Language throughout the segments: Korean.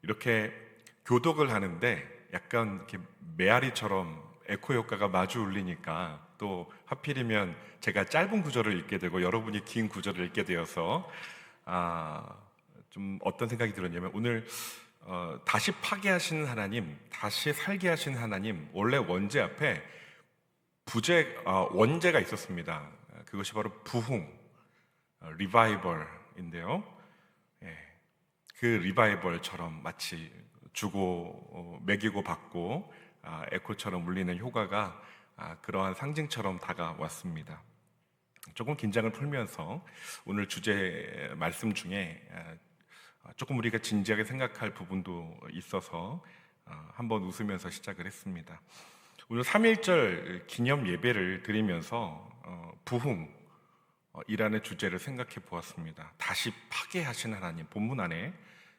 이렇게 교독을 하는데 약간 이렇게 메아리처럼 에코 효과가 마주 울리니까 또 하필이면 제가 짧은 구절을 읽게 되고 여러분이 긴 구절을 읽게 되어서 좀 어떤 생각이 들었냐면 오늘 다시 파괴하시는 하나님, 다시 살게 하시는 하나님, 원래 원제 앞에 원제가 있었습니다. 그것이 바로 부흥, 리바이벌인데요. 그 리바이벌처럼 마치 주고 먹이고 받고 에코처럼 울리는 효과가 그러한 상징처럼 다가왔습니다. 조금 긴장을 풀면서 오늘 주제 말씀 중에 조금 우리가 진지하게 생각할 부분도 있어서 한번 웃으면서 시작을 했습니다. 오늘 3.1절 기념 예배를 드리면서 부흥이라는 주제를 생각해 보았습니다. 다시 파괴하신 하나님, 본문 안에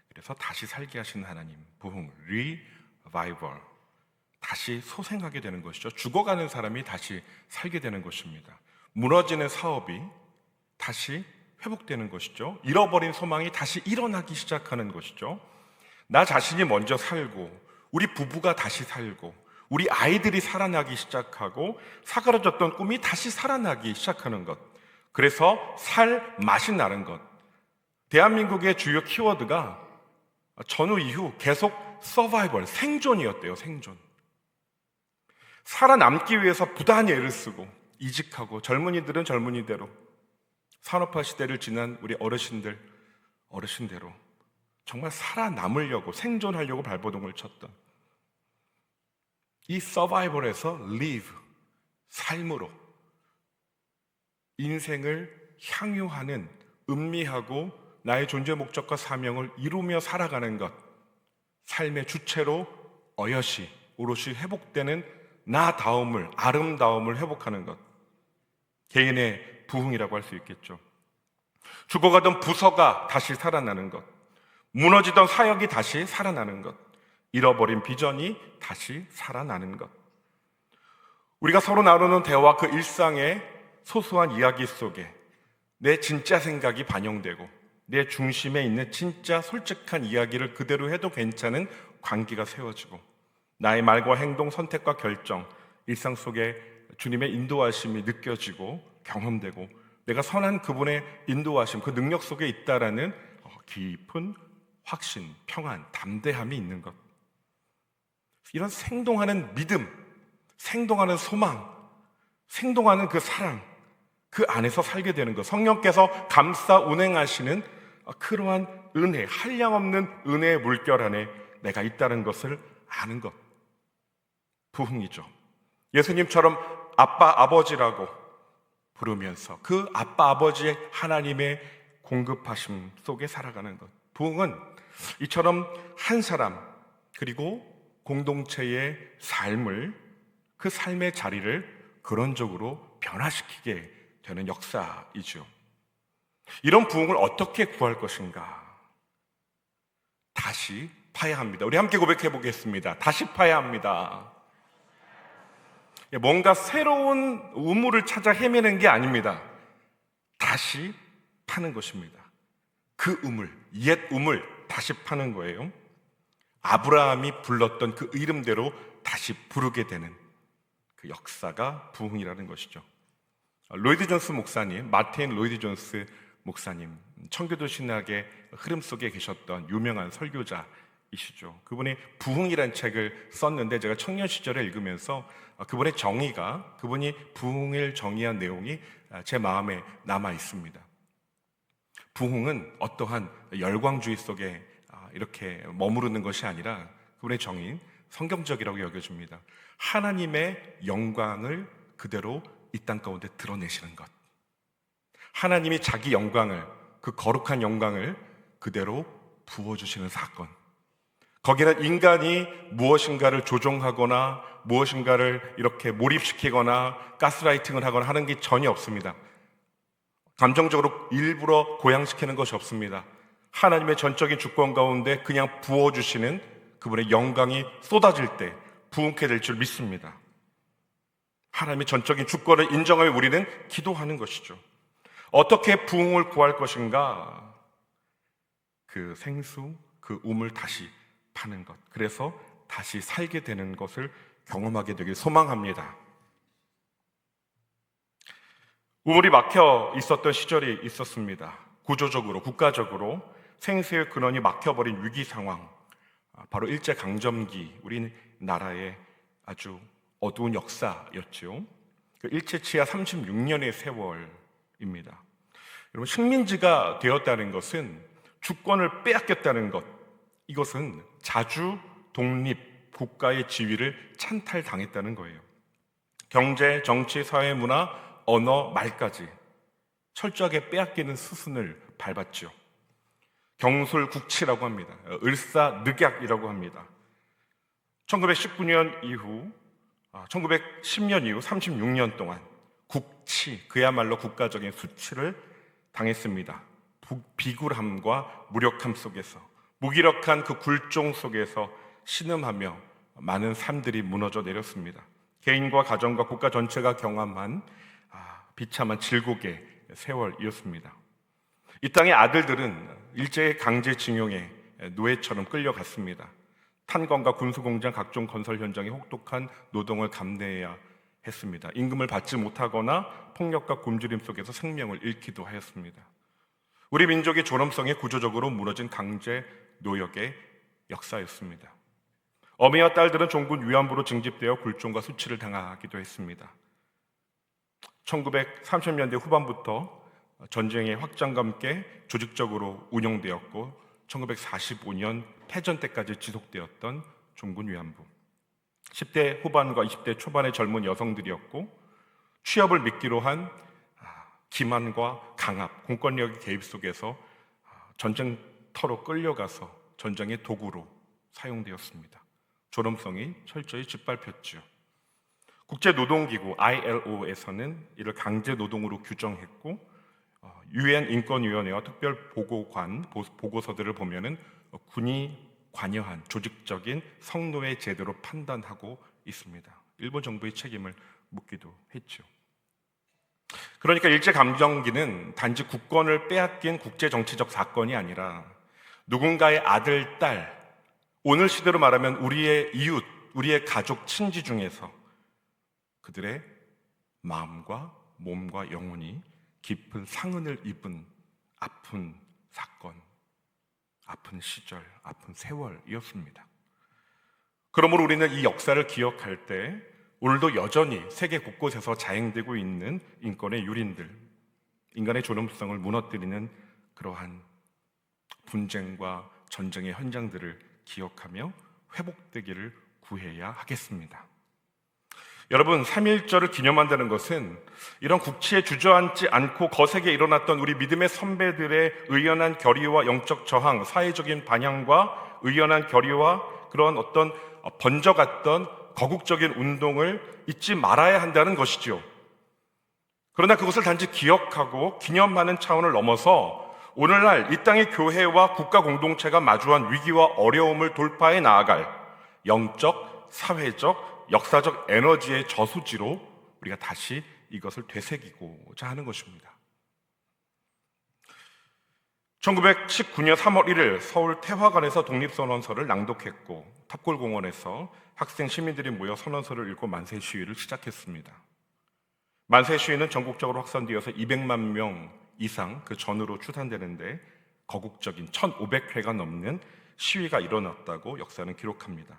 그래서 다시 살게 하신 하나님, 부흥, 리바이벌, 다시 소생하게 되는 것이죠. 죽어가는 사람이 다시 살게 되는 것입니다. 무너지는 사업이 다시 회복되는 것이죠. 잃어버린 소망이 다시 일어나기 시작하는 것이죠. 나 자신이 먼저 살고 우리 부부가 다시 살고 우리 아이들이 살아나기 시작하고 사그라졌던 꿈이 다시 살아나기 시작하는 것. 그래서 살 맛이 나는 것. 대한민국의 주요 키워드가 전후 이후 계속 서바이벌, 생존이었대요. 생존. 살아남기 위해서 부단히 애를 쓰고 이직하고 젊은이들은 젊은이대로 산업화 시대를 지난 우리 어르신대로 정말 살아남으려고 생존하려고 발버둥을 쳤던 이 서바이벌에서 live, 삶으로 인생을 향유하는 음미하고 나의 존재 목적과 사명을 이루며 살아가는 것, 삶의 주체로 오롯이 회복되는 나다움을, 아름다움을 회복하는 것, 개인의 부흥이라고 할 수 있겠죠. 죽어가던 부서가 다시 살아나는 것, 무너지던 사역이 다시 살아나는 것, 잃어버린 비전이 다시 살아나는 것. 우리가 서로 나누는 대화, 그 일상의 소소한 이야기 속에 내 진짜 생각이 반영되고 내 중심에 있는 진짜 솔직한 이야기를 그대로 해도 괜찮은 관계가 세워지고 나의 말과 행동, 선택과 결정, 일상 속에 주님의 인도하심이 느껴지고 경험되고 내가 선한 그분의 인도하심, 그 능력 속에 있다라는 깊은 확신, 평안, 담대함이 있는 것. 이런 생동하는 믿음, 생동하는 소망, 생동하는 그 사랑, 그 안에서 살게 되는 것. 성령께서 감싸 운행하시는 그러한 은혜, 한량없는 은혜의 물결 안에 내가 있다는 것을 아는 것. 부흥이죠. 예수님처럼 아빠, 아버지라고 부르면서 그 아빠, 아버지의 하나님의 공급하심 속에 살아가는 것. 부흥은 이처럼 한 사람 그리고 공동체의 삶을, 그 삶의 자리를 근원적으로 변화시키게 되는 역사이죠. 이런 부흥을 어떻게 구할 것인가? 다시 파야 합니다. 우리 함께 고백해 보겠습니다. 다시 파야 합니다. 뭔가 새로운 우물을 찾아 헤매는 게 아닙니다. 다시 파는 것입니다. 그 우물, 옛 우물 다시 파는 거예요. 아브라함이 불렀던 그 이름대로 다시 부르게 되는 그 역사가 부흥이라는 것이죠. 로이드 존스 목사님, 마틴 로이드 존스 목사님, 청교도 신학의 흐름 속에 계셨던 유명한 설교자이시죠. 그분이 부흥이라는 책을 썼는데 제가 청년 시절에 읽으면서 그분의 정의가, 그분이 부흥을 정의한 내용이 제 마음에 남아 있습니다. 부흥은 어떠한 열광주의 속에 이렇게 머무르는 것이 아니라 그분의 정의는 성경적이라고 여겨집니다. 하나님의 영광을 그대로 이 땅 가운데 드러내시는 것. 하나님이 자기 영광을, 그 거룩한 영광을 그대로 부어주시는 사건. 거기는 인간이 무엇인가를 조종하거나 무엇인가를 이렇게 몰입시키거나 가스라이팅을 하거나 하는 게 전혀 없습니다. 감정적으로 일부러 고양시키는 것이 없습니다. 하나님의 전적인 주권 가운데 그냥 부어주시는 그분의 영광이 쏟아질 때 부흥케 될 줄 믿습니다. 하나님의 전적인 주권을 인정하며 우리는 기도하는 것이죠. 어떻게 부흥을 구할 것인가? 그 생수, 그 그 우물 다시 파는 것, 그래서 다시 살게 되는 것을 경험하게 되길 소망합니다. 우물이 막혀 있었던 시절이 있었습니다. 구조적으로, 국가적으로 생수의 근원이 막혀버린 위기 상황, 바로 일제강점기, 우리나라의 아주 어두운 역사였죠. 그 일제치하 36년의 세월입니다. 여러분, 식민지가 되었다는 것은 주권을 빼앗겼다는 것, 이것은 자주 독립 국가의 지위를 찬탈당했다는 거예요. 경제, 정치, 사회, 문화, 언어, 말까지 철저하게 빼앗기는 수순을 밟았죠. 경술국치라고 합니다. 을사늑약이라고 합니다. 1919년 이후 1910년 이후 36년 동안 국치, 그야말로 국가적인 수치를 당했습니다. 비굴함과 무력함 속에서, 무기력한 그 굴종 속에서 신음하며 많은 삶들이 무너져 내렸습니다. 개인과 가정과 국가 전체가 경험한 비참한 질곡의 세월이었습니다. 이 땅의 아들들은 일제의 강제징용에 노예처럼 끌려갔습니다. 탄광과 군수공장, 각종 건설 현장의 혹독한 노동을 감내해야 했습니다. 임금을 받지 못하거나 폭력과 굶주림 속에서 생명을 잃기도 하였습니다. 우리 민족의 존엄성이 구조적으로 무너진 강제 노역의 역사였습니다. 어미와 딸들은 종군 위안부로 징집되어 굴종과 수치를 당하기도 했습니다. 1930년대 후반부터 전쟁의 확장과 함께 조직적으로 운영되었고 1945년 패전 때까지 지속되었던 종군 위안부. 10대 후반과 20대 초반의 젊은 여성들이었고 취업을 미끼로 한 기만과 강압, 공권력의 개입 속에서 전쟁터로 끌려가서 전쟁의 도구로 사용되었습니다. 존엄성이 철저히 짓밟혔죠. 국제노동기구 ILO에서는 이를 강제노동으로 규정했고 유엔 인권위원회와 특별보고관 보고서들을 보면은 군이 관여한 조직적인 성노예 제도로 판단하고 있습니다. 일본 정부의 책임을 묻기도 했죠. 그러니까 일제강점기는 단지 국권을 빼앗긴 국제정치적 사건이 아니라 누군가의 아들, 딸, 오늘 시대로 말하면 우리의 이웃, 우리의 가족, 친지 중에서 그들의 마음과 몸과 영혼이 깊은 상흔을 입은 아픈 사건, 아픈 시절, 아픈 세월이었습니다. 그러므로 우리는 이 역사를 기억할 때 오늘도 여전히 세계 곳곳에서 자행되고 있는 인권의 유린들, 인간의 존엄성을 무너뜨리는 그러한 분쟁과 전쟁의 현장들을 기억하며 회복되기를 구해야 하겠습니다. 여러분, 3.1절을 기념한다는 것은 이런 국치에 주저앉지 않고 거세게 일어났던 우리 믿음의 선배들의 의연한 결의와 영적 저항, 사회적인 반향과 의연한 결의와 그런 어떤 번져갔던 거국적인 운동을 잊지 말아야 한다는 것이죠. 그러나 그것을 단지 기억하고 기념하는 차원을 넘어서 오늘날 이 땅의 교회와 국가 공동체가 마주한 위기와 어려움을 돌파해 나아갈 영적, 사회적, 역사적 에너지의 저수지로 우리가 다시 이것을 되새기고자 하는 것입니다. 1919년 3월 1일 서울 태화관에서 독립선언서를 낭독했고 탑골공원에서 학생 시민들이 모여 선언서를 읽고 만세 시위를 시작했습니다. 만세 시위는 전국적으로 확산되어서 200만 명 이상 그 전후로 추산되는데 거국적인 1,500회가 넘는 시위가 일어났다고 역사는 기록합니다.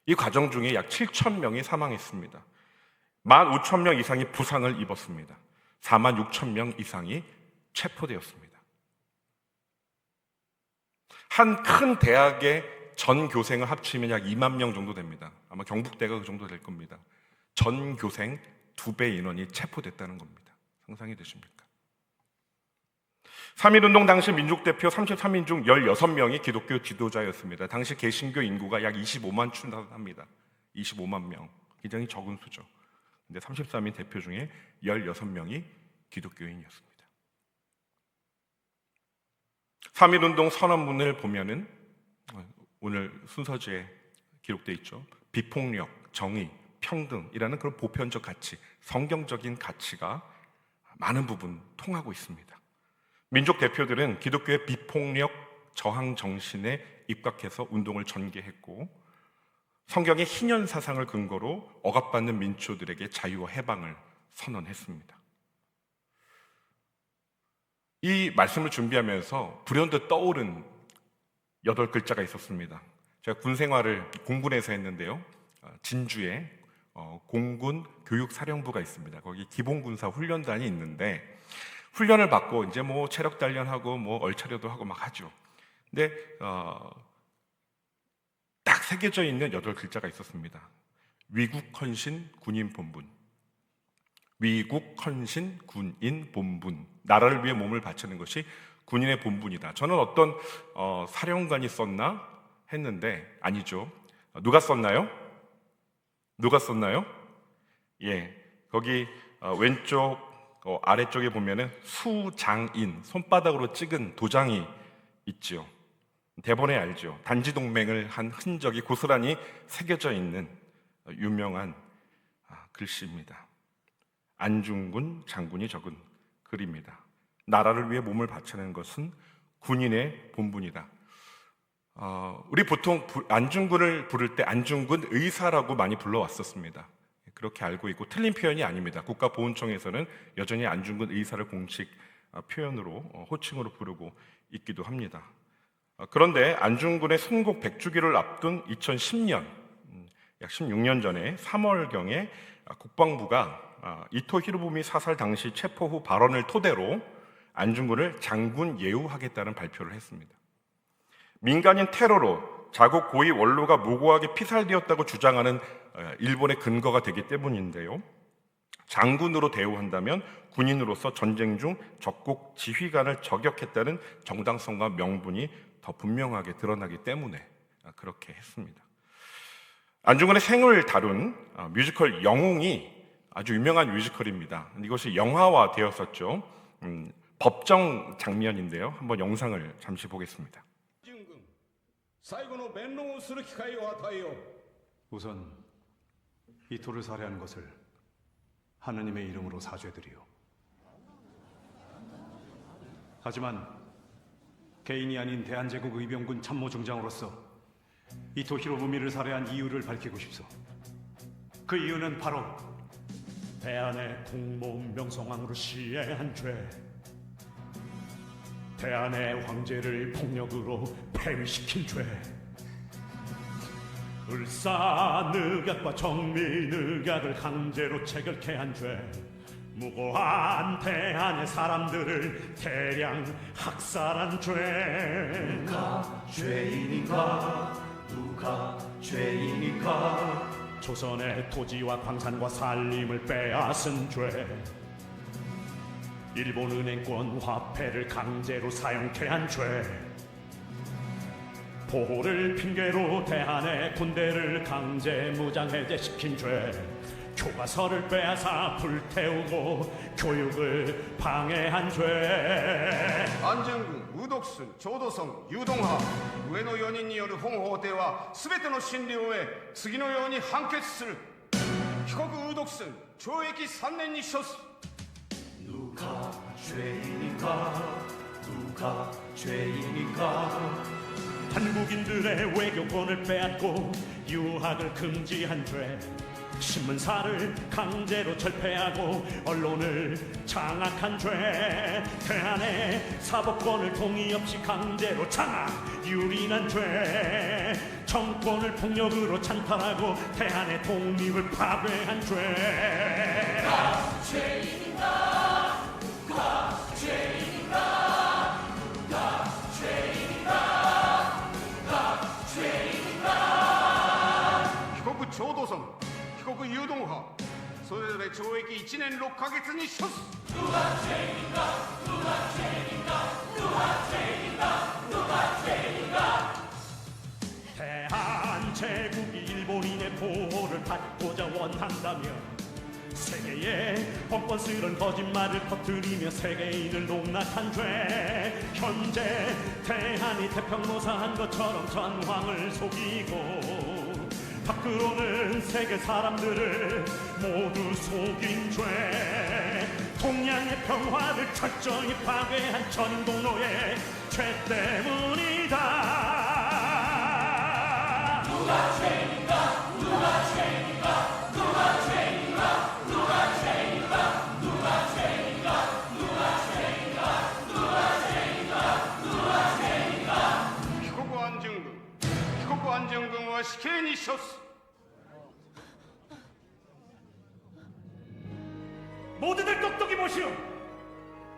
이 과정 중에 약 7,000명이 사망했습니다. 15,000명 이상이 부상을 입었습니다. 46,000명 이상이 체포되었습니다. 한 큰 대학의 전 교생을 합치면 약 2만 명 정도 됩니다. 아마 경북대가 그 정도 될 겁니다. 전 교생 2배 인원이 체포됐다는 겁니다. 상상이 되십니까? 3.1운동 당시 민족대표 33인 중 16명이 기독교 지도자였습니다. 당시 개신교 인구가 약 25만 추산합니다. 25만 명. 굉장히 적은 수죠. 근데 33인 대표 중에 16명이 기독교인이었습니다. 3.1운동 선언문을 보면은 오늘 순서지에 기록되어 있죠. 비폭력, 정의, 평등이라는 그런 보편적 가치, 성경적인 가치가 많은 부분 통하고 있습니다. 민족 대표들은 기독교의 비폭력, 저항 정신에 입각해서 운동을 전개했고, 성경의 희년 사상을 근거로 억압받는 민초들에게 자유와 해방을 선언했습니다. 이 말씀을 준비하면서 불현듯 떠오른 8글자가 있었습니다. 제가 군 생활을 공군에서 했는데요. 진주에 공군 교육사령부가 있습니다. 거기 기본군사 훈련단이 있는데, 훈련을 받고 이제 뭐 체력 단련하고 뭐 얼차려도 하고 막 하죠. 근데 딱 새겨져 있는 8글자가 있었습니다. 위국헌신 군인본분. 위국헌신 군인본분. 나라를 위해 몸을 바치는 것이 군인의 본분이다. 저는 어떤 사령관이 썼나 했는데 아니죠. 누가 썼나요? 누가 썼나요? 예, 거기 왼쪽 아래쪽에 보면은 수장인, 손바닥으로 찍은 도장이 있죠. 대본에 알죠. 단지동맹을 한 흔적이 고스란히 새겨져 있는 유명한 글씨입니다. 안중근 장군이 적은 글입니다. 나라를 위해 몸을 바치는 것은 군인의 본분이다. 우리 보통 안중근을 부를 때 안중근 의사라고 많이 불러왔었습니다. 그렇게 알고 있고 틀린 표현이 아닙니다. 국가보훈청에서는 여전히 안중근 의사를 공식 표현으로 호칭으로 부르고 있기도 합니다. 그런데 안중근의 순국 100주기를 앞둔 2010년, 약 16년 전에 3월경에 국방부가 이토 히로부미 사살 당시 체포 후 발언을 토대로 안중근을 장군 예우하겠다는 발표를 했습니다. 민간인 테러로 자국 고위 원로가 무고하게 피살되었다고 주장하는 일본의 근거가 되기 때문인데요. 장군으로 대우한다면 군인으로서 전쟁 중 적국 지휘관을 저격했다는 정당성과 명분이 더 분명하게 드러나기 때문에 그렇게 했습니다. 안중근의 생을 다룬 뮤지컬 영웅이 아주 유명한 뮤지컬입니다. 이것이 영화화 되었었죠. 법정 장면인데요. 한번 영상을 잠시 보겠습니다. 우선 이토를 살해한 것을 하느님의 이름으로 사죄드리오. 하지만 개인이 아닌 대한제국 의병군 참모중장으로서 이토 히로부미를 살해한 이유를 밝히고 싶소. 그 이유는 바로 대한의 국모 명성황후를 시해한 죄, 대한의 황제를 폭력으로 폐위시킨 죄, 을사늑약과 정미늑약을 강제로 체결케 한 죄, 무고한 대한의 사람들을 대량 학살한 죄. 누가 죄인인가? 누가 죄인인가? 조선의 토지와 광산과 산림을 빼앗은 죄, 일본 은행권 화폐를 강제로 사용케 한 죄, 보호를 핑계로 대한의 군대를 강제 무장해제시킨 죄, 교과서를 빼앗아 불태우고 교육을 방해한 죄. 안중근, 우독순, 조도성, 유동하, 우에노 연인による本法廷は全ての審理を終え次のように判決する。被告ウドクスン懲役3年に処す。 누가 죄인인가? 누가 죄인인가? 한국인들의 외교권을 빼앗고 유학을 금지한 죄, 신문사를 강제로 철폐하고 언론을 장악한 죄, 대한의 사법권을 동의 없이 강제로 장악 유린한 죄, 정권을 폭력으로 찬탈하고 대한의 독립을 파괴한 죄. 누가 죄인인가? 누가 죄인인가? 누가 죄인인가? 누가 죄인인가? 被告長道尊、被告ユードンハ、それぞれ懲役1年6ヶ月に処す。 누가 죄인인가? 누가 죄인인가? 누가 죄인인가? 누가 죄인인가? 대한 제국이 일본인의 보호를 받고자 원한다면 세계에 뻔뻔스런 거짓말을 퍼뜨리며 세계인을 농락한 죄, 현재 대한이 태평로사한 것처럼 전황을 속이고 밖으로는 세계 사람들을 모두 속인 죄, 동양의 평화를 철저히 파괴한 전동로의 죄 때문이다. 누가 죄인가 누가 죄인가 누가 죄인가 누가 죄인가 누가 죄인가 누가 죄인가 누가 죄인가 누가 죄인가 피고부 안정근 피고부 안정근과 시케니셔스 모두들 똑똑히 보시오.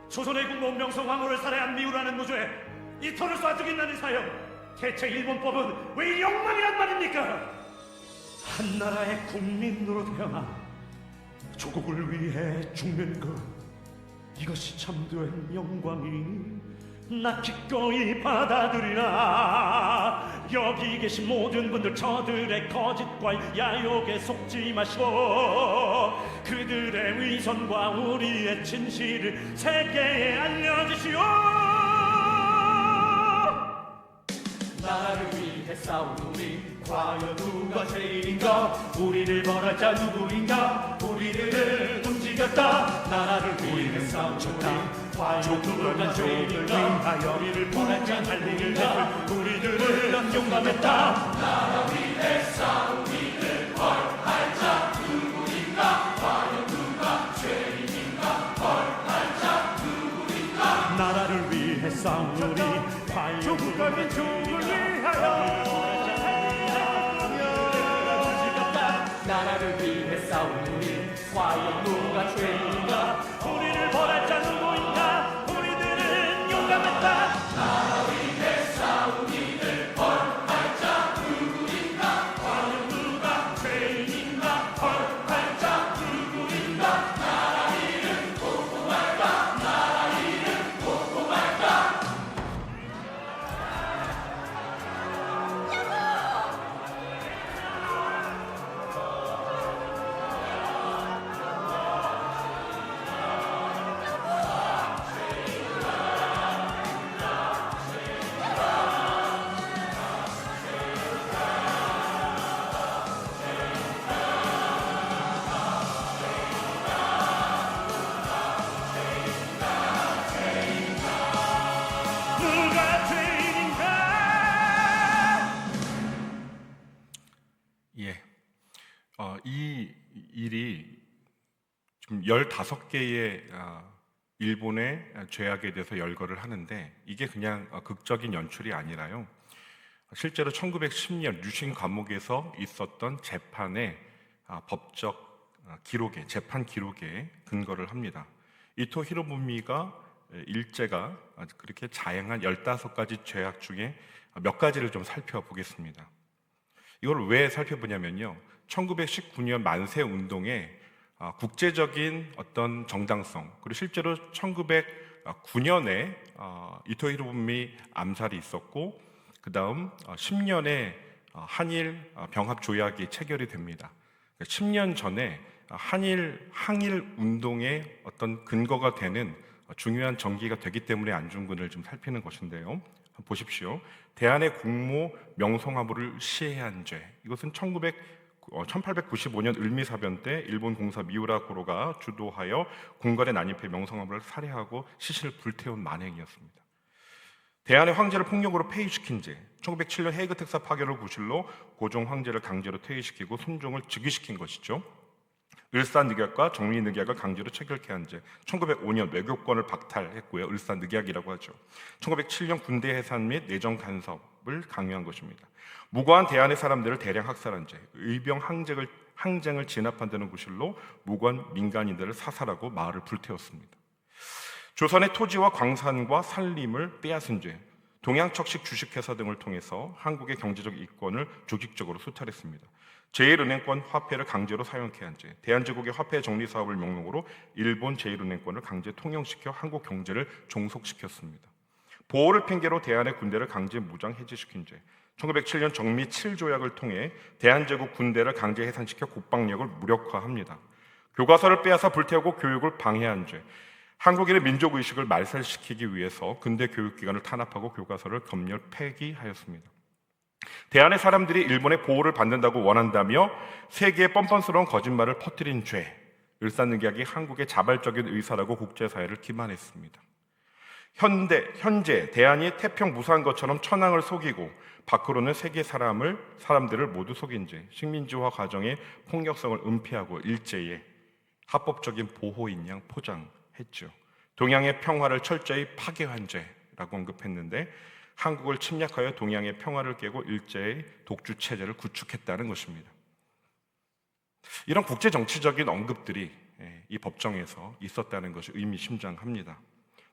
조선의 국모 명성황후를 살해한 미우라는 무죄에 이 터를 쏴죽인다는 사형. 대체 일본법은 왜 이 영망이란 말입니까? 한나라의 국민으로 태어나 조국을 위해 죽는 것, 이것이 참된 영광이니 나 기꺼이 받아들이라. 여기 계신 모든 분들, 저들의 거짓과 야욕에 속지 마시고 그들의 위선과 우리의 진실을 세계에 알려주시오. 나라를 위해 싸운 우리 과연 누가 죄인인가 우리를 벌할 자 누구인가 우리들은 움직였다 나라를 위해 싸운 우리 과연 누가 죄인인가 우리를 벌할 자 누구인가 우리들은 용감했다 나라 위해 싸운 우리를 벌할 자 누구인가 과연 누가 죄인인가 벌할 자 누구인가 나라를 위해 싸운 우리 과연 조국과 조국을 위하여 나라를 위해 싸운 우리 과연 누가 죄인가 우리를 벌할 자 누구인가 우리들은 용감했다. 나라 위해 싸운 이들 벌할 자 누구인가 과연 누가 죄인인가 벌할 자 누구인가 나라 이름 보고 말까 나라 이름 보고 말까 누가 죄인인가? 예. 이 일이 지금 15개의 일본의 죄악에 대해서 열거를 하는데 이게 그냥 극적인 연출이 아니라요. 실제로 1910년 유신 감옥에서 있었던 재판의 법적 기록에, 재판 기록에 근거를 합니다. 이토 히로부미가 일제가 그렇게 자행한 15가지 죄악 중에 몇 가지를 좀 살펴보겠습니다. 이걸 왜 살펴보냐면요. 1919년 만세 운동에 국제적인 어떤 정당성, 그리고 실제로 1909년에 이토 히로부미 암살이 있었고, 그 다음 10년에 한일 병합 조약이 체결이 됩니다. 10년 전에 한일 항일 운동의 어떤 근거가 되는 중요한 전기가 되기 때문에 안중근을 좀 살피는 것인데요. 보십시오. 대한의 국모 명성황후를 시해한 죄. 이것은 1895년 을미사변 때 일본 공사 미우라 고로가 주도하여 궁궐에 난입해 명성황후를 살해하고 시신을 불태운 만행이었습니다. 대한의 황제를 폭력으로 폐위시킨 죄. 1907년 헤이그 특사 파결을 구실로 고종 황제를 강제로 퇴위시키고 순종을 즉위시킨 것이죠. 을사늑약과 정리늑약을 강제로 체결케 한 죄. 1905년 외교권을 박탈했고요. 을사늑약이라고 하죠. 1907년 군대 해산 및 내정 간섭을 강요한 것입니다. 무고한 대한의 사람들을 대량 학살한 죄. 의병 항쟁을 진압한다는 구실로 무고한 민간인들을 사살하고 마을을 불태웠습니다. 조선의 토지와 광산과 산림을 빼앗은 죄. 동양척식 주식회사 등을 통해서 한국의 경제적 이권을 조직적으로 수탈했습니다. 제1은행권 화폐를 강제로 사용케 한 죄. 대한제국의 화폐 정리 사업을 명목으로 일본 제1은행권을 강제 통용시켜 한국 경제를 종속시켰습니다. 보호를 핑계로 대한의 군대를 강제 무장 해제시킨 죄. 1907년 정미 7조약을 통해 대한제국 군대를 강제 해산시켜 국방력을 무력화합니다. 교과서를 빼앗아 불태우고 교육을 방해한 죄. 한국인의 민족의식을 말살시키기 위해서 근대 교육기관을 탄압하고 교과서를 검열 폐기하였습니다. 대한의 사람들이 일본의 보호를 받는다고 원한다며 세계의 뻔뻔스러운 거짓말을 퍼뜨린 죄. 을사늑약이 한국의 자발적인 의사라고 국제사회를 기만했습니다. 현재 대한이 태평 무사한 것처럼 천황을 속이고 밖으로는 세계 사람들을 모두 속인 죄, 식민지화 과정의 폭력성을 은폐하고 일제의 합법적인 보호인 양 포장했죠. 동양의 평화를 철저히 파괴한 죄라고 언급했는데 한국을 침략하여 동양의 평화를 깨고 일제의 독주 체제를 구축했다는 것입니다. 이런 국제 정치적인 언급들이 이 법정에서 있었다는 것이 의미심장합니다.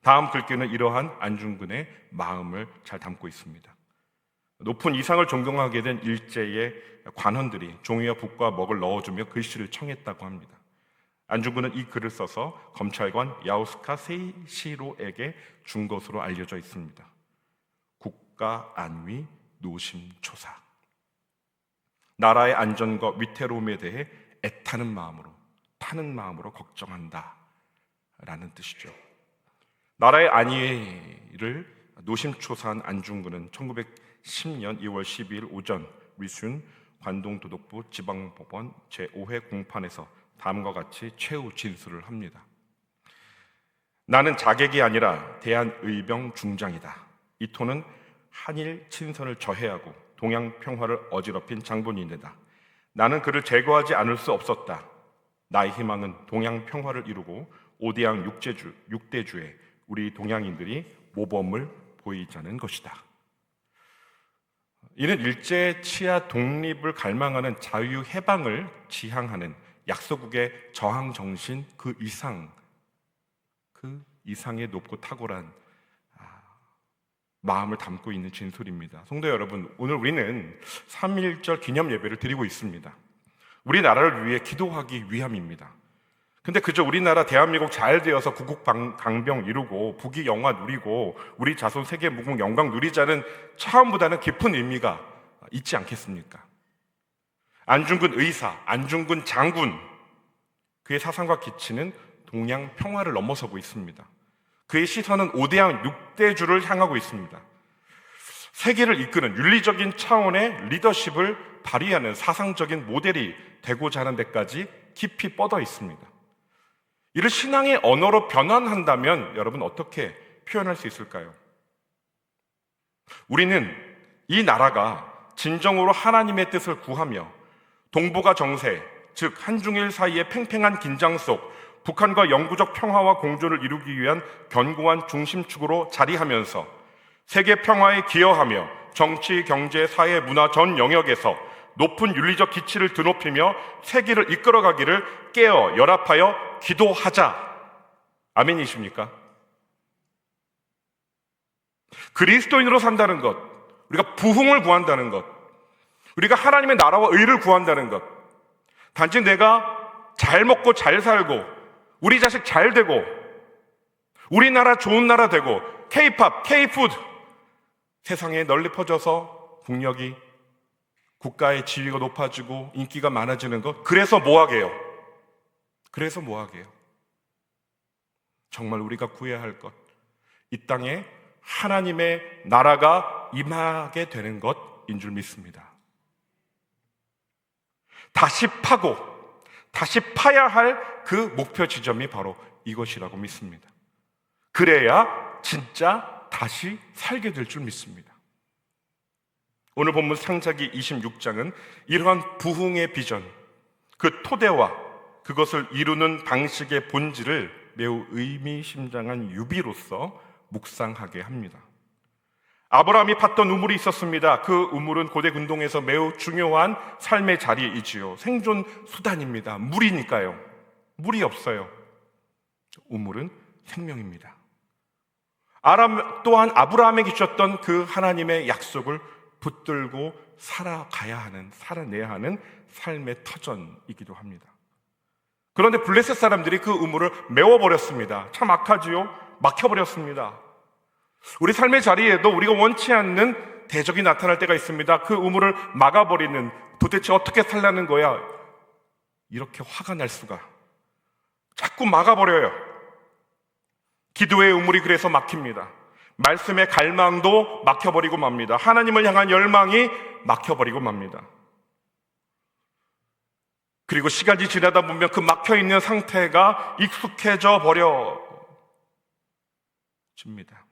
다음 글귀는 이러한 안중근의 마음을 잘 담고 있습니다. 높은 이상을 존경하게 된 일제의 관원들이 종이와 붓과 먹을 넣어주며 글씨를 청했다고 합니다. 안중근은 이 글을 써서 검찰관 야우스카 세이시로에게 준 것으로 알려져 있습니다. 국가 안위 노심초사. 나라의 안전과 위태로움에 대해 애타는 마음으로, 타는 마음으로 걱정한다 라는 뜻이죠. 나라의 안위를 노심초사한 안중근은 1910년 2월 12일 오전 위순 관동도독부 지방법원 제5회 공판에서 다음과 같이 최후 진술을 합니다. 나는 자객이 아니라 대한의병 중장이다. 이 토는 한일 친선을 저해하고 동양 평화를 어지럽힌 장본인이다. 나는 그를 제거하지 않을 수 없었다. 나의 희망은 동양 평화를 이루고 오대양 육대주에 우리 동양인들이 모범을 보이자는 것이다. 이는 일제 치하 독립을 갈망하는 자유 해방을 지향하는 약소국의 저항 정신 그 이상의 높고 탁월한 마음을 담고 있는 진술입니다. 성도 여러분, 오늘 우리는 3.1절 기념 예배를 드리고 있습니다. 우리나라를 위해 기도하기 위함입니다. 근데 그저 우리나라 대한민국 잘 되어서 구국강병 이루고 북위 영화 누리고 우리 자손 세계 무궁 영광 누리자는 처음보다는 깊은 의미가 있지 않겠습니까? 안중근 의사, 안중근 장군, 그의 사상과 기치는 동양 평화를 넘어서고 있습니다. 그의 시선은 오대양 육대주를 향하고 있습니다. 세계를 이끄는 윤리적인 차원의 리더십을 발휘하는 사상적인 모델이 되고자 하는 데까지 깊이 뻗어 있습니다. 이를 신앙의 언어로 변환한다면 여러분 어떻게 표현할 수 있을까요? 우리는 이 나라가 진정으로 하나님의 뜻을 구하며 동북아 정세, 즉 한중일 사이의 팽팽한 긴장 속 북한과 영구적 평화와 공존을 이루기 위한 견고한 중심축으로 자리하면서 세계 평화에 기여하며 정치, 경제, 사회, 문화 전 영역에서 높은 윤리적 기치를 드높이며 세계를 이끌어가기를 깨어 연합하여 기도하자. 아멘이십니까? 그리스도인으로 산다는 것, 우리가 부흥을 구한다는 것, 우리가 하나님의 나라와 의를 구한다는 것, 단지 내가 잘 먹고 잘 살고 우리 자식 잘 되고 우리나라 좋은 나라 되고 K-팝, K-푸드 세상에 널리 퍼져서 국력이 국가의 지위가 높아지고 인기가 많아지는 것, 그래서 뭐하게요? 그래서 뭐하게요? 정말 우리가 구해야 할 것, 이 땅에 하나님의 나라가 임하게 되는 것인 줄 믿습니다. 다시 파고 다시 파야 할 그 목표 지점이 바로 이것이라고 믿습니다. 그래야 진짜 다시 살게 될 줄 믿습니다. 오늘 본문 창세기 26장은 이러한 부흥의 비전, 그 토대와 그것을 이루는 방식의 본질을 매우 의미심장한 유비로서 묵상하게 합니다. 아브라함이 팠던 우물이 있었습니다. 그 우물은 고대 근동에서 매우 중요한 삶의 자리이지요. 생존 수단입니다. 물이니까요. 물이 없어요. 우물은 생명입니다. 또한 아브라함에게 주셨던 그 하나님의 약속을 붙들고 살아내야 하는 삶의 터전이기도 합니다. 그런데 블레셋 사람들이 그 우물을 메워버렸습니다. 참 악하지요? 막혀버렸습니다. 우리 삶의 자리에도 우리가 원치 않는 대적이 나타날 때가 있습니다. 그 우물을 막아버리는, 도대체 어떻게 살라는 거야? 이렇게 화가 날 수가. 자꾸 막아버려요. 기도의 우물이 그래서 막힙니다. 말씀의 갈망도 막혀버리고 맙니다. 하나님을 향한 열망이 막혀버리고 맙니다. 그리고 시간이 지나다 보면 그 막혀있는 상태가 익숙해져 버려집니다.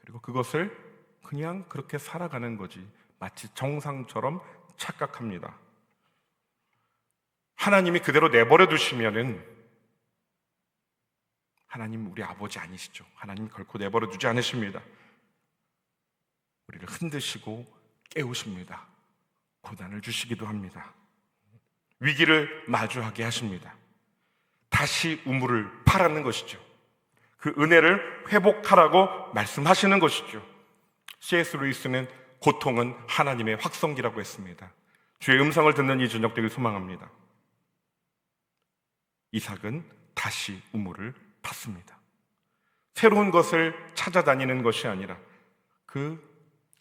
그리고 그것을 그냥 그렇게 살아가는 거지, 마치 정상처럼 착각합니다. 하나님이 그대로 내버려 두시면은, 하나님 우리 아버지 아니시죠? 하나님 결코 내버려 두지 않으십니다. 우리를 흔드시고 깨우십니다. 고난을 주시기도 합니다. 위기를 마주하게 하십니다. 다시 우물을 파라는 것이죠. 그 은혜를 회복하라고 말씀하시는 것이죠. C.S. 루이스는 고통은 하나님의 확성기라고 했습니다. 주의 음성을 듣는 이 저녁 되길 소망합니다. 이삭은 다시 우물을 팠습니다. 새로운 것을 찾아다니는 것이 아니라 그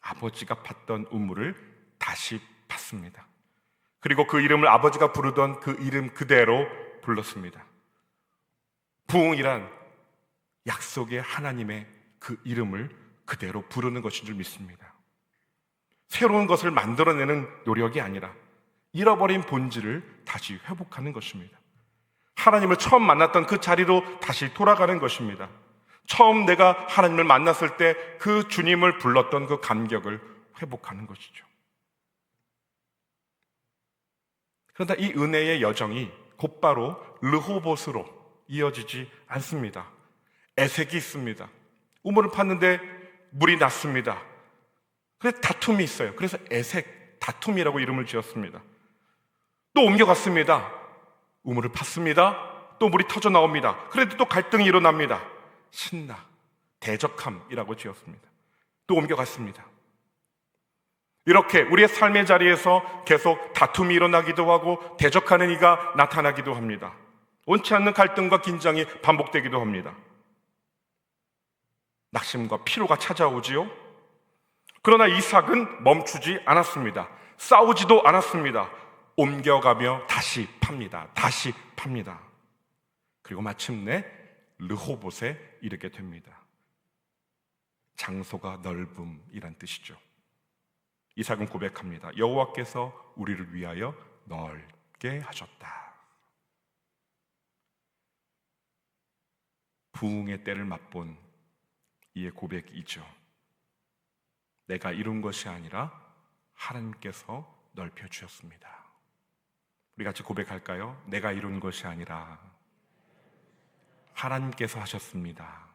아버지가 팠던 우물을 다시 팠습니다. 그리고 그 이름을 아버지가 부르던 그 이름 그대로 불렀습니다. 부흥이란 약속의 하나님의 그 이름을 그대로 부르는 것인 줄 믿습니다. 새로운 것을 만들어내는 노력이 아니라 잃어버린 본질을 다시 회복하는 것입니다. 하나님을 처음 만났던 그 자리로 다시 돌아가는 것입니다. 처음 내가 하나님을 만났을 때 그 주님을 불렀던 그 감격을 회복하는 것이죠. 그러나 이 은혜의 여정이 곧바로 르호봇으로 이어지지 않습니다. 애색이 있습니다. 우물을 팠는데 물이 났습니다. 그래서 다툼이 있어요. 그래서 애색, 다툼이라고 이름을 지었습니다. 또 옮겨갔습니다. 우물을 팠습니다. 또 물이 터져 나옵니다. 그래도 또 갈등이 일어납니다. 신나, 대적함이라고 지었습니다. 또 옮겨갔습니다. 이렇게 우리의 삶의 자리에서 계속 다툼이 일어나기도 하고 대적하는 이가 나타나기도 합니다. 원치 않는 갈등과 긴장이 반복되기도 합니다. 낙심과 피로가 찾아오지요. 그러나 이삭은 멈추지 않았습니다. 싸우지도 않았습니다. 옮겨가며 다시 팝니다. 다시 팝니다. 그리고 마침내 르호봇에 이르게 됩니다. 장소가 넓음이란 뜻이죠. 이삭은 고백합니다. 여호와께서 우리를 위하여 넓게 하셨다. 부흥의 때를 맛본 이의 고백이죠. 내가 이룬 것이 아니라 하나님께서 넓혀 주셨습니다. 우리 같이 고백할까요? 내가 이룬 것이 아니라 하나님께서 하셨습니다.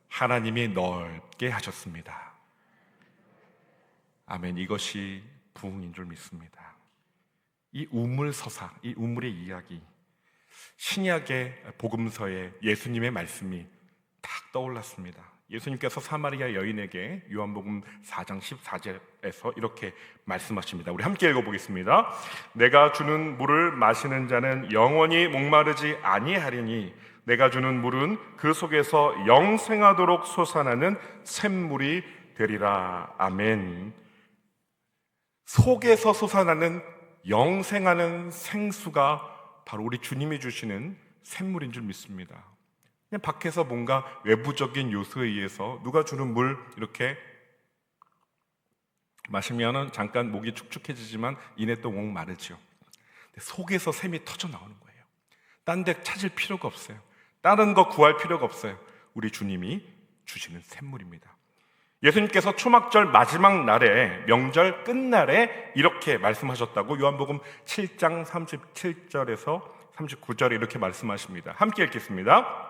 하나님이 넓게 하셨습니다. 아멘. 이것이 부흥인 줄 믿습니다. 이 우물서사, 이 우물의 이야기, 신약의 복음서에 예수님의 말씀이 딱 떠올랐습니다. 예수님께서 사마리아 여인에게 요한복음 4장 14절에서 이렇게 말씀하십니다. 우리 함께 읽어보겠습니다. 내가 주는 물을 마시는 자는 영원히 목마르지 아니하리니 내가 주는 물은 그 속에서 영생하도록 솟아나는 샘물이 되리라. 아멘. 속에서 솟아나는 영생하는 생수가 바로 우리 주님이 주시는 샘물인 줄 믿습니다. 그냥 밖에서 뭔가 외부적인 요소에 의해서 누가 주는 물 이렇게 마시면은 잠깐 목이 축축해지지만 이내 또 목 마르죠. 속에서 샘이 터져 나오는 거예요. 딴 데 찾을 필요가 없어요. 다른 거 구할 필요가 없어요. 우리 주님이 주시는 샘물입니다. 예수님께서 초막절 마지막 날에, 명절 끝날에 이렇게 말씀하셨다고 요한복음 7장 37절에서 39절에 이렇게 말씀하십니다. 함께 읽겠습니다.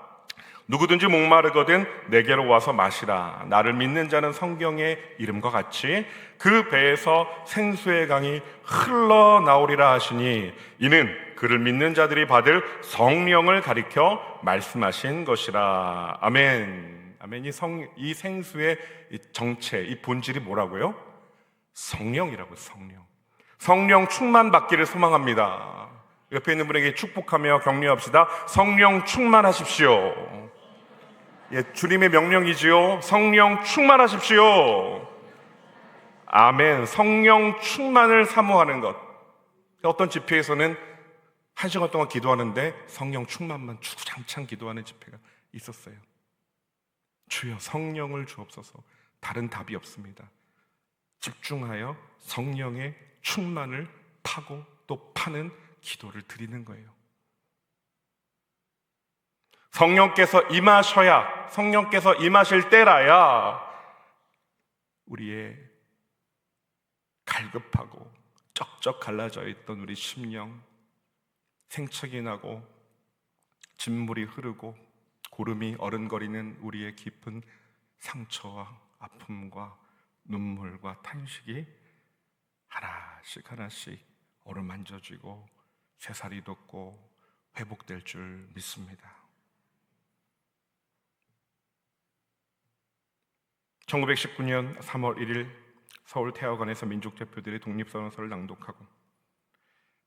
누구든지 목마르거든 내게로 와서 마시라. 나를 믿는 자는 성경의 이름과 같이 그 배에서 생수의 강이 흘러나오리라 하시니 이는 그를 믿는 자들이 받을 성령을 가리켜 말씀하신 것이라. 아멘. 아멘. 이 생수의 이 정체, 이 본질이 뭐라고요? 성령이라고요. 성령 충만 받기를 소망합니다. 옆에 있는 분에게 축복하며 격려합시다. 성령 충만하십시오. 예, 주님의 명령이지요. 성령 충만하십시오. 아멘. 성령 충만을 사모하는 것. 어떤 집회에서는 1시간 동안 기도하는데 성령 충만만 주구장창 기도하는 집회가 있었어요. 주여 성령을 주옵소서. 다른 답이 없습니다. 집중하여 성령의 충만을 파고 또 파는 기도를 드리는 거예요. 성령께서 임하셔야, 성령께서 임하실 때라야 우리의 갈급하고 쩍쩍 갈라져 있던 우리 심령, 생척이 나고 진물이 흐르고 고름이 어른거리는 우리의 깊은 상처와 아픔과 눈물과 탄식이 하나씩 하나씩 어루만져지고 새살이 돋고 회복될 줄 믿습니다. 1919년 3월 1일 서울 태화관에서 민족대표들이 독립선언서를 낭독하고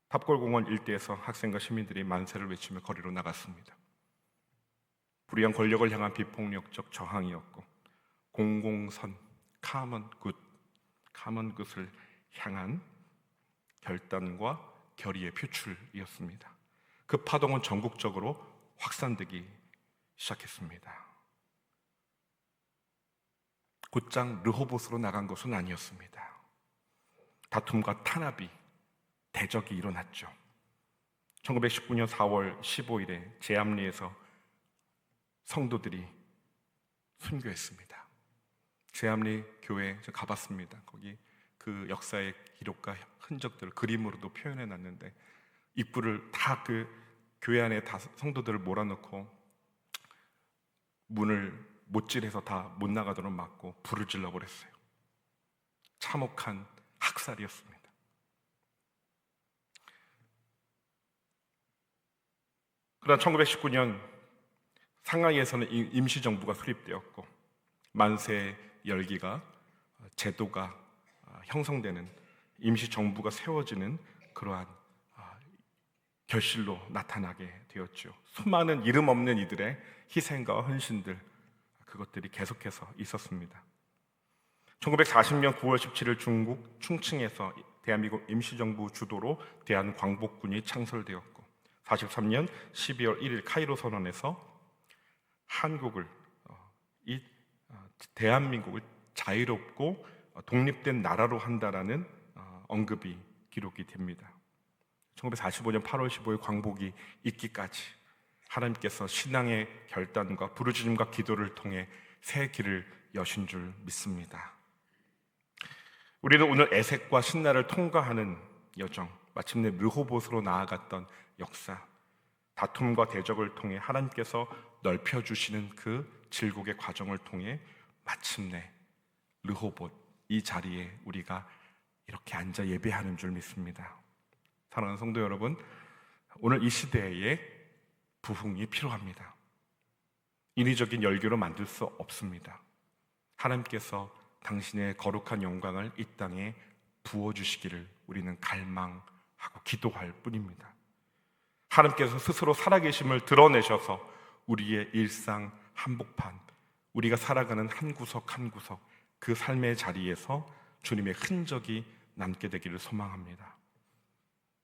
탑골공원 일대에서 학생과 시민들이 만세를 외치며 거리로 나갔습니다. 불의한 권력을 향한 비폭력적 저항이었고 공공선, common good을 향한 결단과 결의의 표출이었습니다. 그 파동은 전국적으로 확산되기 시작했습니다. 곧장 르호봇으로 나간 것은 아니었습니다. 다툼과 탄압이, 대적이 일어났죠. 1919년 4월 15일에 제암리에서 성도들이 순교했습니다. 제암리 교회 가봤습니다. 거기 그 역사의 기록과 흔적들을 그림으로도 표현해 놨는데 입구를 다 그 교회 안에 다 성도들을 몰아넣고 문을 못질해서 다 못 나가도록 막고 불을 질러 버렸어요. 참혹한 학살이었습니다. 그러나 1919년 상하이에서는 임시정부가 수립되었고 만세 열기가, 제도가 형성되는, 임시정부가 세워지는 그러한 결실로 나타나게 되었죠. 수많은 이름 없는 이들의 희생과 헌신들, 그것들이 계속해서 있었습니다. 1940년 9월 17일 중국 충칭에서 대한민국 임시정부 주도로 대한광복군이 창설되었고 43년 12월 1일 카이로 선언에서 한국을, 대한민국을 자유롭고 독립된 나라로 한다라는 언급이 기록이 됩니다. 1945년 8월 15일 광복이 있기까지 하나님께서 신앙의 결단과 부르짖음과 기도를 통해 새 길을 여신 줄 믿습니다. 우리는 오늘 애색과 신나를 통과하는 여정, 마침내 르호봇으로 나아갔던 역사, 다툼과 대적을 통해 하나님께서 넓혀주시는 그 질곡의 과정을 통해 마침내 르호봇, 이 자리에 우리가 이렇게 앉아 예배하는 줄 믿습니다. 사랑하는 성도 여러분, 오늘 이 시대에 부흥이 필요합니다. 인위적인 열기로 만들 수 없습니다. 하나님께서 당신의 거룩한 영광을 이 땅에 부어주시기를 우리는 갈망하고 기도할 뿐입니다. 하나님께서 스스로 살아계심을 드러내셔서 우리의 일상 한복판, 우리가 살아가는 한 구석 한 구석, 그 삶의 자리에서 주님의 흔적이 남게 되기를 소망합니다.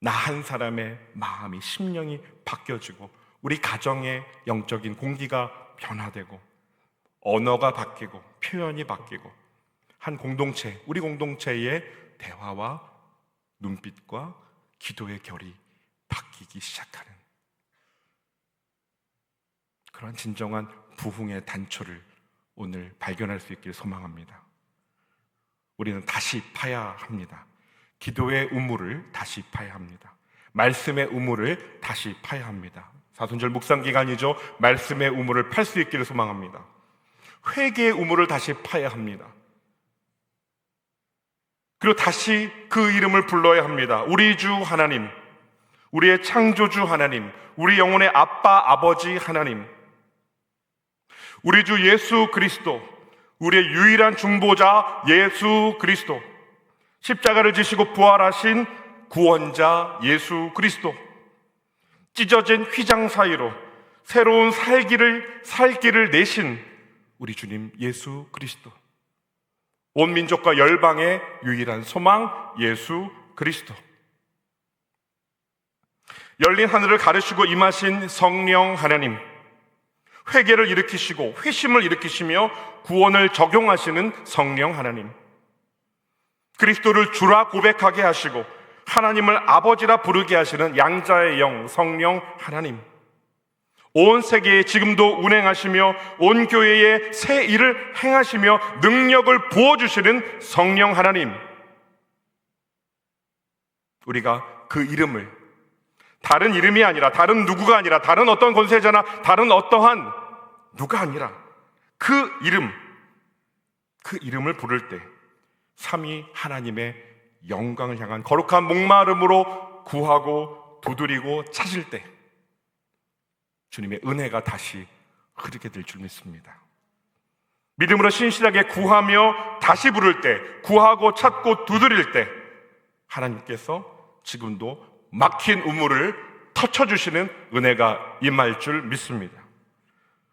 나 한 사람의 마음이, 심령이 바뀌어지고 우리 가정의 영적인 공기가 변화되고 언어가 바뀌고 표현이 바뀌고 한 공동체, 우리 공동체의 대화와 눈빛과 기도의 결이 바뀌기 시작하는 그런 진정한 부흥의 단초를 오늘 발견할 수 있기를 소망합니다. 우리는 다시 파야 합니다. 기도의 우물을 다시 파야 합니다. 말씀의 우물을 다시 파야 합니다. 사순절 묵상 기간이죠. 말씀의 우물을 팔 수 있기를 소망합니다. 회개의 우물을 다시 파야 합니다. 그리고 다시 그 이름을 불러야 합니다. 우리 주 하나님, 우리의 창조주 하나님, 우리 영혼의 아빠, 아버지 하나님, 우리 주 예수 그리스도, 우리의 유일한 중보자 예수 그리스도, 십자가를 지시고 부활하신 구원자 예수 그리스도, 찢어진 휘장 사이로 새로운 살 길을 내신 우리 주님 예수 그리스도, 온 민족과 열방의 유일한 소망 예수 그리스도, 열린 하늘을 가르시고 임하신 성령 하나님, 회개를 일으키시고 회심을 일으키시며 구원을 적용하시는 성령 하나님, 그리스도를 주라 고백하게 하시고 하나님을 아버지라 부르게 하시는 양자의 영 성령 하나님, 온 세계에 지금도 운행하시며 온 교회에 새 일을 행하시며 능력을 부어주시는 성령 하나님, 우리가 그 이름을 다른 이름이 아니라, 다른 누구가 아니라, 다른 어떤 권세자나 다른 어떠한 누가 아니라 그 이름을 부를 때 삼위 하나님의 영광을 향한 거룩한 목마름으로 구하고 두드리고 찾을 때 주님의 은혜가 다시 흐르게 될 줄 믿습니다. 믿음으로 신실하게 구하며 다시 부를 때, 구하고 찾고 두드릴 때 하나님께서 지금도 막힌 우물을 터쳐주시는 은혜가 임할 줄 믿습니다.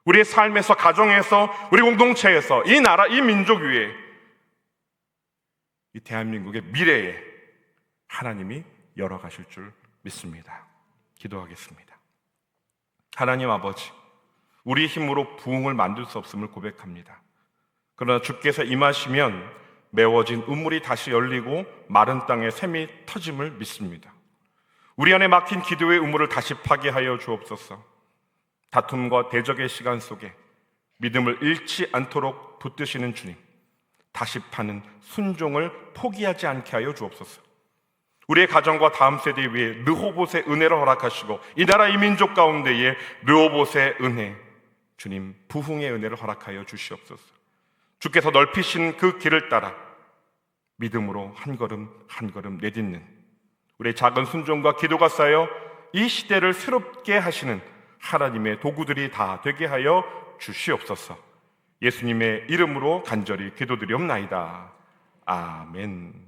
우리의 삶에서, 가정에서, 우리 공동체에서, 이 나라, 이 민족 위에, 이 대한민국의 미래에 하나님이 열어가실 줄 믿습니다. 기도하겠습니다. 하나님 아버지, 우리 힘으로 부흥을 만들 수 없음을 고백합니다. 그러나 주께서 임하시면 메워진 우물이 다시 열리고 마른 땅에 샘이 터짐을 믿습니다. 우리 안에 막힌 기도의 우물을 다시 파괴하여 주옵소서. 다툼과 대적의 시간 속에 믿음을 잃지 않도록 붙드시는 주님, 다시 파는 순종을 포기하지 않게 하여 주옵소서. 우리의 가정과 다음 세대 위에 르호봇의 은혜를 허락하시고 이 나라 이 민족 가운데에 르호봇의 은혜, 주님 부흥의 은혜를 허락하여 주시옵소서. 주께서 넓히신 그 길을 따라 믿음으로 한 걸음 한 걸음 내딛는 우리의 작은 순종과 기도가 쌓여 이 시대를 새롭게 하시는 하나님의 도구들이 다 되게 하여 주시옵소서. 예수님의 이름으로 간절히 기도드리옵나이다. 아멘.